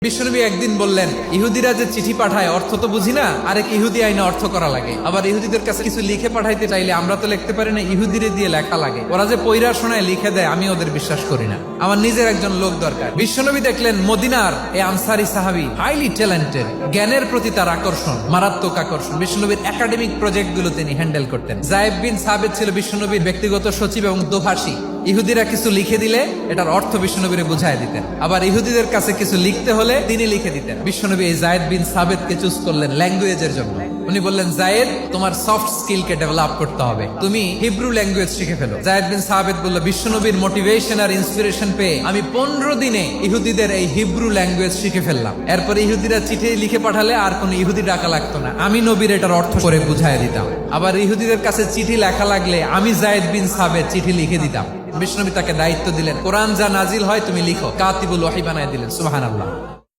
বিশ্বনবী একদিন বললেন, ইহুদিরা যে চিঠি পাঠায় অর্থ তো বুঝি না, আরেক ইহুদি আইনে অর্থ করা লাগে। আবার ইহুদিদের কাছে কিছু লিখে পাঠাইতে চাইলে আমরা তো লিখতে পারি না, ইহুদিরে দিয়ে লেখা লাগে। ওরা যে পয়রা শোনায় লিখে দেয়, আমি ওদের বিশ্বাস করি না। আমার নিজের একজন লোক দরকার। বিশ্বনবী দেখলেন মদিনার এই আনসারি সাহাবী হাইলি ট্যালেন্টেড, জ্ঞানের প্রতি তার আকর্ষণ, মারাত্মক আকর্ষণ। বিশ্বনবীর একাডেমিক প্রজেক্ট গুলো তিনি হ্যান্ডেল করতেন। যায়েদ বিন সাবিত ছিল বিশ্বনবীর ব্যক্তিগত সচিব এবং দোভাষী। ইহুদিরা কিছু লিখে দিলে এটার অর্থ বিশ্বনবীরে বুঝায় দিতেন। আবার ইহুদিদের কাছে কিছু লিখতে হলে তিনি লিখে দিতেন। বিশ্বনবী এই যায়েদ বিন সাবিতকে চুজ করলেন ল্যাঙ্গুয়েজের জন্য। উনি বললেন, যায়েদ, তোমার সফট স্কিলকে ডেভেলপ করতে হবে, তুমি হিব্রু ল্যাঙ্গুয়েজ শিখে ফেলো। যায়েদ বিন সাবিত বলল, বিশ্বনবীর মোটিভেশন আর ইন্সপিরেশন পেয়ে আমি 15 দিনে ইহুদিদের এই হিব্রু ল্যাঙ্গুয়েজ শিখে ফেললাম। এরপরে ইহুদিরা চিঠি লিখে পাঠালে আর কোন ইহুদি ডাকা লাগতো না, আমি নবীর এটার অর্থ করে বুঝাই দিতাম। আবার ইহুদিদের কাছে চিঠি লেখা লাগলে আমি যায়েদ বিন সাবিত চিঠি লিখে দিতাম। বিশ্বনবী তাকে দায়িত্ব দিলেন, কোরআন যা নাজিল হয় তুমি লিখো, কাতিবুল ওহী বানায় দিলেন। সুবহানাল্লাহ।